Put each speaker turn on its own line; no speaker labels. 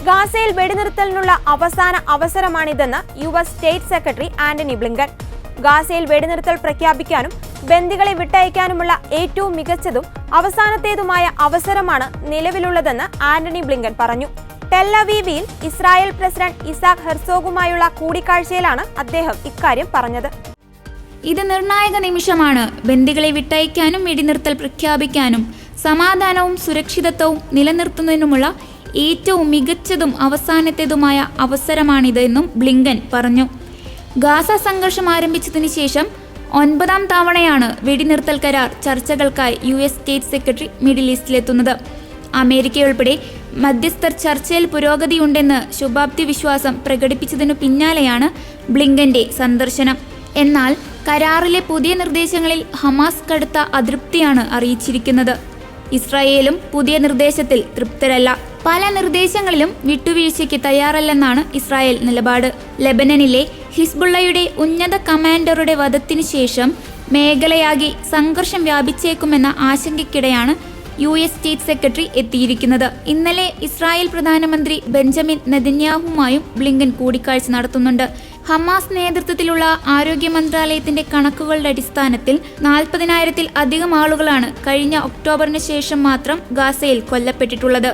ഗാസയിൽ വെടിനിർത്തലിനുള്ള അവസാന അവസരമാണിതെന്ന് US state secretary Antony Blinken. ഗാസയിൽ വെടിനിർത്തൽ പ്രഖ്യാപിക്കാനും ബന്ദികളെ വിട്ടയക്കാനുമുള്ള ഏറ്റവും മികച്ചതും അവസാനത്തേതുമായ അവസരമാണ് നിലവിലുള്ളതെന്ന് ആന്റണി ബ്ലിങ്കൻ പറഞ്ഞു. ടെൽ അവീവിൽ ഇസ്രായേൽ പ്രസിഡന്റ് ഇസാക് ഹെർസോഗുമായുള്ള കൂടിക്കാഴ്ചയിലാണ് അദ്ദേഹം ഇക്കാര്യം പറഞ്ഞത്.
ഇത് നിർണായക നിമിഷമാണ്. ബന്ദികളെ വിട്ടയക്കാനും വെടിനിർത്തൽ പ്രഖ്യാപിക്കാനും സമാധാനവും സുരക്ഷിതത്വവും നിലനിർത്തുന്നതിനുമുള്ള ഏറ്റവും മികച്ചതും അവസാനത്തേതുമായ അവസരമാണിത് എന്നും ബ്ലിങ്കൻ പറഞ്ഞു. ഗാസ സംഘർഷം ആരംഭിച്ചതിന് ശേഷം 9ാം തവണയാണ് വെടിനിർത്തൽ കരാർ ചർച്ചകൾക്കായി US സ്റ്റേറ്റ് സെക്രട്ടറി മിഡിൽ ഈസ്റ്റിലെത്തുന്നത്. അമേരിക്കയുൾപ്പെടെ മധ്യസ്ഥർ ചർച്ചയിൽ പുരോഗതിയുണ്ടെന്ന് ശുഭാപ്തി വിശ്വാസം പ്രകടിപ്പിച്ചതിനു പിന്നാലെയാണ് ബ്ലിങ്കന്റെ സന്ദർശനം. എന്നാൽ കരാറിലെ പുതിയ നിർദ്ദേശങ്ങളിൽ ഹമാസ് കടുത്ത അതൃപ്തിയാണ് അറിയിച്ചിരിക്കുന്നത്. ഇസ്രായേലും പുതിയ നിർദ്ദേശത്തിൽ തൃപ്തരല്ല. പല നിർദ്ദേശങ്ങളിലും വിട്ടുവീഴ്ചയ്ക്ക് തയ്യാറല്ലെന്നാണ് ഇസ്രായേൽ നിലപാട്. ലെബനനിലെ ഹിസ്ബുള്ളയുടെ ഉന്നത കമാൻഡറുടെ വധത്തിനു ശേഷം മേഖലയാകെ സംഘർഷം വ്യാപിച്ചേക്കുമെന്ന ആശങ്കയ്ക്കിടെയാണ് US സ്റ്റേറ്റ് സെക്രട്ടറി എത്തിയിരിക്കുന്നത്. ഇന്നലെ ഇസ്രായേൽ പ്രധാനമന്ത്രി ബെഞ്ചമിൻ നെതന്യാഹുവുമായും ബ്ലിങ്കൻ കൂടിക്കാഴ്ച നടത്തുന്നുണ്ട്. ഹമാസ് നേതൃത്വത്തിലുള്ള ആരോഗ്യ മന്ത്രാലയത്തിന്റെ കണക്കുകളുടെ അടിസ്ഥാനത്തിൽ 40,000-ൽ അധികം ആളുകളാണ് കഴിഞ്ഞ ഒക്ടോബറിന് ശേഷം മാത്രം ഗാസയിൽ കൊല്ലപ്പെട്ടിട്ടുള്ളത്.